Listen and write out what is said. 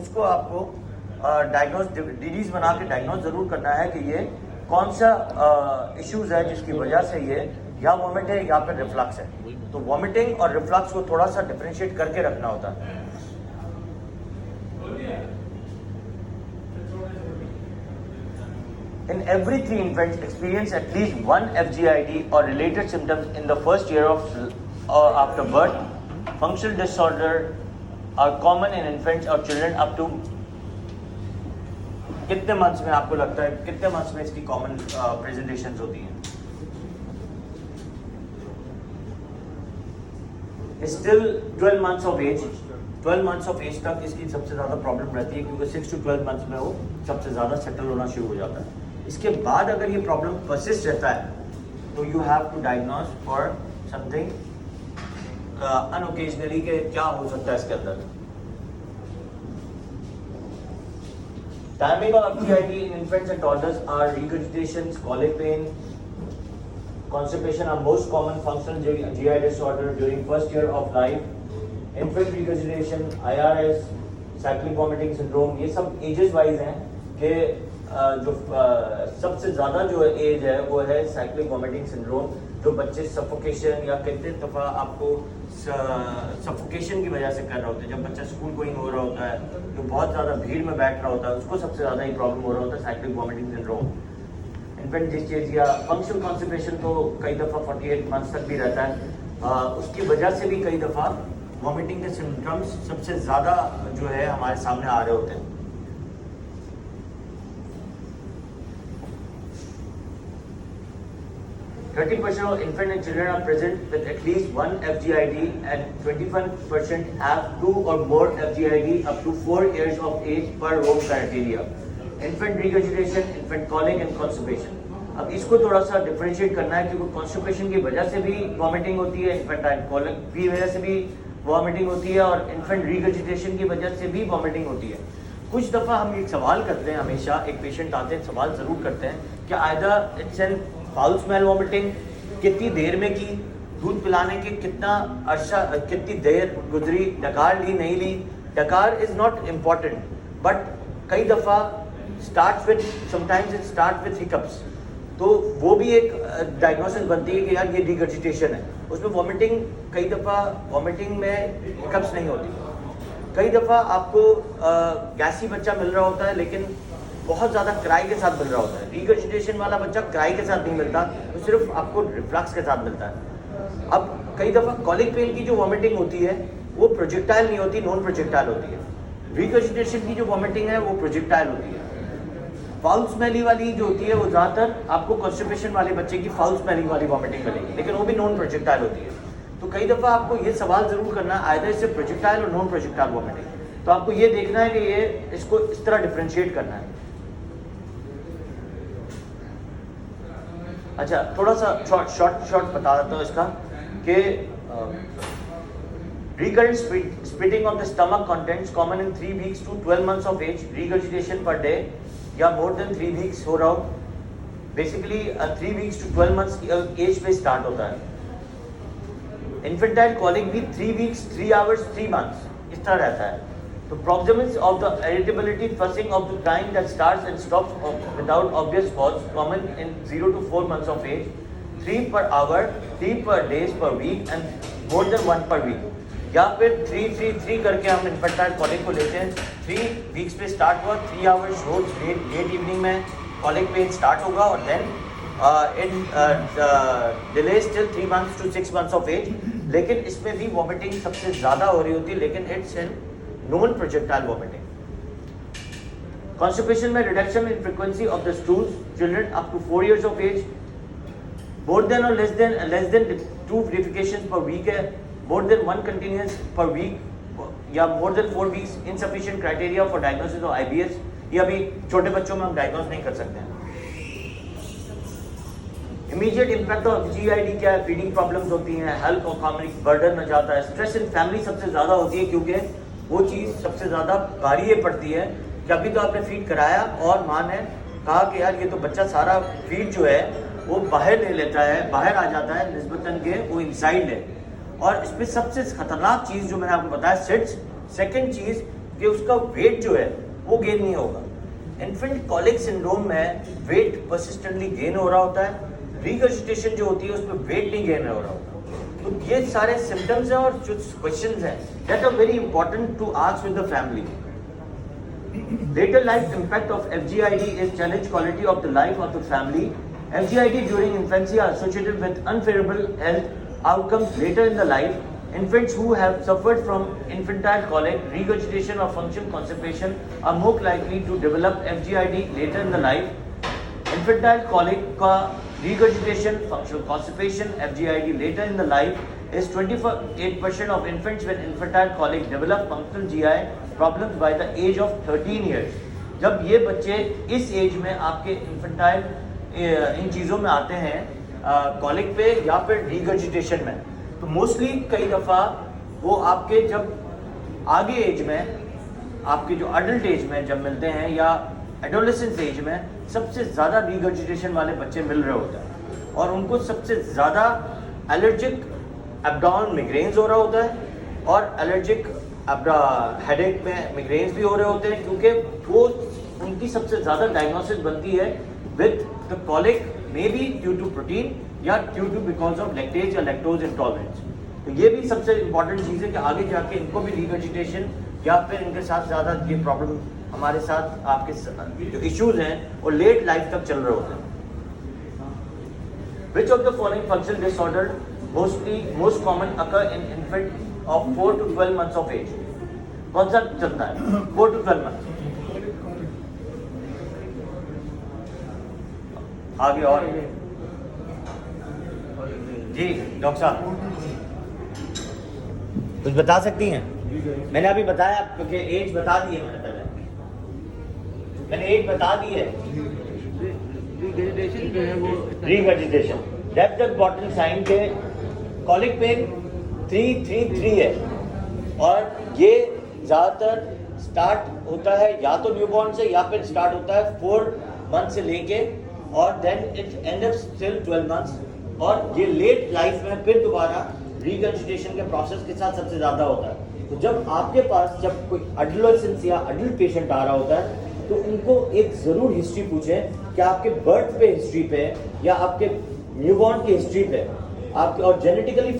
उसको आपको diagnose disease बना के डायग्नोज जरूर करना है कि ये कौन सा इश्यूज है जिसकी वजह से ये या वॉमिट है या फिर रिफ्लक्स है। तो वॉमिटिंग और रिफ्लक्स को थोड़ा सा डिफरेंशिएट करके रखना होता है। In every 3 infants experience at least one FGID or related symptoms in the first year of after birth. Functional disorder are common in infants or children up to कितने months में आपको लगता है कितने मंथ्स में इसकी कॉमन प्रेजेंटेशंस होती हैं? Still 12 months of age 12 months of age तक इसकी सबसे ज़्यादा प्रॉब्लम रहती है क्योंकि 6 to 12 मंथ्स में वो सबसे ज़्यादा सेटल होना शुरू हो जाता है। इसके बाद अगर ये प्रॉब्लम परसिस्ट रहता है तो you have to diagnose for something unoccasionally के क्या हो सकता है इसके अंदर। Timing of FGID in infants and toddlers are regurgitations, colic pain, constipation are most common functional GI disorder during first year of life. Infant regurgitation, IRS, cyclic vomiting syndrome, ये सब edges wise हैं कि जो सबसे ज़्यादा जो as है वो है साइक्लिक वॉमिटिंग सिंड्रोम, जो बच्चे सफोकेशन या कितने दफ़ा आपको सफोकेशन की वजह से कर रहे होते हैं। जब बच्चा स्कूल गोइंग हो रहा होता है तो बहुत ज़्यादा भीड़ में बैठ रहा होता है, उसको सबसे ज़्यादा ही प्रॉब्लम हो रहा होता है cyclic vomiting syndrome. Infant dyschezia, functional constipation तो कई दफ़ा 48 मंथ्स तक भी रहता है। उसकी वजह से भी कई दफ़ा वॉमिटिंग के सिम्टम्स सबसे ज़्यादा जो है हमारे सामने आ रहे होते हैं। 30% of infants and children are present with at least one FGID and 21% have 2 or more FGID up to 4 years of age per Rome criteria. Infant regurgitation, infant colic and constipation. अब इसको थोड़ा सा डिफरेंशिएट करना है क्योंकि constipation की वजह से भी वॉमिटिंग होती है, इन्फेंटाइल कॉलिक की वजह से भी वॉमिटिंग होती है और इन्फेंट रिगर्जिटेशन की वजह से भी वॉमिटिंग होती है। कुछ दफ़ा हम एक सवाल करते हैं, हमेशा एक पेशेंट आते हैं सवाल ज़रूर करते हैं कि either it's an foul smell vomiting, कितनी देर में की, दूध पिलाने के कितना अर्सा कितनी देर गुजरी, डकार ली नहीं ली। डकार इज़ नॉट इम्पॉर्टेंट बट कई दफ़ा start with sometimes it start with hiccups, तो वो भी एक डायग्नोसिस बनती है कि यार ये रिगर्जिटेशन है। उसमें वॉमिटिंग कई दफ़ा वॉमिटिंग में हिकअप्स नहीं होती। कई दफ़ा आपको गैसी बच्चा मिल रहा होता है लेकिन बहुत ज़्यादा क्राई के साथ मिल रहा होता है। रिगर्जिटेशन वाला बच्चा क्राई के साथ नहीं मिलता, तो सिर्फ आपको रिफ्लक्स के साथ मिलता है। अब कई दफ़ा कॉलिक पेन की जो वॉमिटिंग होती है वो प्रोजेक्टाइल नहीं होती, नॉन प्रोजेक्टाइल होती है। रिगर्जिटेशन की जो वॉमिटिंग है वो प्रोजेक्टाइल होती है। फाउल स्मेली वाली जो होती है वो ज़्यादातर आपको कॉन्स्टिपेशन वाले बच्चे की फाउल स्मेलिंग वाली वॉमिटिंग मिलेगी, लेकिन वो भी नॉन प्रोजेक्टाइल होती है। तो कई दफ़ा आपको ये सवाल ज़रूर करना है आइदर इससे प्रोजेक्टाइल और नॉन प्रोजेक्टाइल वॉमिटिंग, तो आपको ये देखना है कि ये इसको इस तरह डिफ्रेंशिएट करना है। अच्छा, थोड़ा सा शॉर्ट बता देता हूँ इसका कि recurrent spitting of the stomach contents common in 3 weeks to 12 months of age, regurgitation per day या more than 3 weeks हो रहा हो, basically 3 weeks to 12 months age पे स्टार्ट होता है। इन्फेंटाइल कॉलिक भी 3 weeks 3 hours 3 months इस तरह रहता है। तो problems of the irritability fussing of the kind that starts and stops without obvious cause common in 0 to 4 months of age, 3 per hour, 3 per days per week and more than 1 per week, या फिर 3 करके हम infantile colic को लेते हैं। 3 weeks पे start हुआ, 3 hours रोज लेट इवनिंग में कॉलिक पेन स्टार्ट होगा और then in delay till 3 months to 6 months of age, लेकिन इसमें भी वॉमिटिंग सबसे ज़्यादा हो रही होती है, लेकिन it's in non projectile vomiting. Constipation में reduction in frequency of the stools, children up to 4 years of age, more than or less than 2 defecations per week है, more than 1 continuous per week या more than 4 weeks, insufficient criteria for diagnosis of IBS। ये अभी छोटे बच्चों में हम diagnose नहीं कर सकते हैं। इमीडिएट इम्पैक्ट ऑफ GID क्या है? फीडिंग प्रॉब्लम्स होती हैं, हेल्थ और इकोनॉमिक बर्डन आ जाता है, स्ट्रेस इन फैमिली सबसे ज़्यादा होती है क्योंकि वो चीज़ सबसे ज़्यादा भारी ये पड़ती है कि अभी तो आपने फीड कराया और माँ ने कहा कि यार ये तो बच्चा सारा फीड जो है वो बाहर ले लेता है, बाहर आ जाता है निस्बतन के वो इनसाइड है। और इसमें सबसे खतरनाक चीज़ जो मैंने आपको बताया सिट्स, सेकंड चीज़ कि उसका वेट जो है वो गेन नहीं होगा। इन्फेंट कॉलिक सिंड्रोम में वेट परसिस्टेंटली गेन हो रहा होता है, रिगर्जिटेशन जो होती है उसमें वेट नहीं गेन हो रहा होता। तो ये सारे सिम्टम्स हैं और जो क्वेश्चंस हैं that are very important to ask with the family. Later life impact of FGID is challenge quality of the life of the family. FGID during infancy are associated with unfavorable health outcomes later in the life. Infants who have suffered from infantile colic, regurgitation or function constipation are more likely to develop FGID later in the life. Infantile colic का regurgitation, functional constipation, FGID later in the life is 28% of infants with infantile colic develop functional GI problems by the age of 13 years. जब ये बच्चे इस as में आपके infantile इन चीज़ों में आते हैं कॉलिक पे या फिर रिगर्जिटेशन में, तो मोस्टली कई दफ़ा वो आपके जब आगे एज में, आपके जो अडल्ट एज में जब मिलते हैं या एडोलेसेंस एज में, सबसे ज़्यादा रिगर्जिटेशन वाले बच्चे मिल रहे होते हैं और उनको सबसे ज़्यादा एलर्जिक एब्डोमेनल मिग्रेन्स हो रहा होता है और एलर्जिक हेडेक में मिग्रेन्स भी हो रहे होते हैं, क्योंकि वो उनकी सबसे ज़्यादा डायग्नोसिस बनती है with the colic, may be due to protein या due to because of lactase या लैक्टोज इंटॉलरेंस। तो ये भी सबसे इंपॉर्टेंट चीज़ है कि आगे जाके इनको भी रिगर्जिटेशन या फिर इनके साथ ज़्यादा ये प्रॉब्लम हमारे साथ आपके जो इश्यूज हैं वो लेट लाइफ तक चल रहे होते हैं। Which of the following functional disorder most common occur in infant of 4 to 12 months of age? कौन सा चलता है 4 to 12 months? आगे और जी डॉक्टर साहब कुछ बता सकती हैं? मैंने अभी बताया क्योंकि एज बता दी है, मैंने एज बता दी है। Regurgitation that's the important sign के कॉलिक पे 333 है और ये ज़्यादातर स्टार्ट होता है या तो न्यूबॉर्न से या फिर स्टार्ट होता है 4 मंथ से लेके और then it end up still 12 months, और ये लेट लाइफ में फिर दोबारा रिगर्जिटेशन के प्रोसेस के साथ सबसे ज़्यादा होता है। तो जब आपके पास जब कोई एडोलेसेंस या अडल्ट पेशेंट आ रहा होता है तो उनको एक ज़रूर हिस्ट्री पूछें कि आपके बर्थ पे हिस्ट्री पे या आपके न्यूबॉर्न की हिस्ट्री पे आपके और जेनेटिकली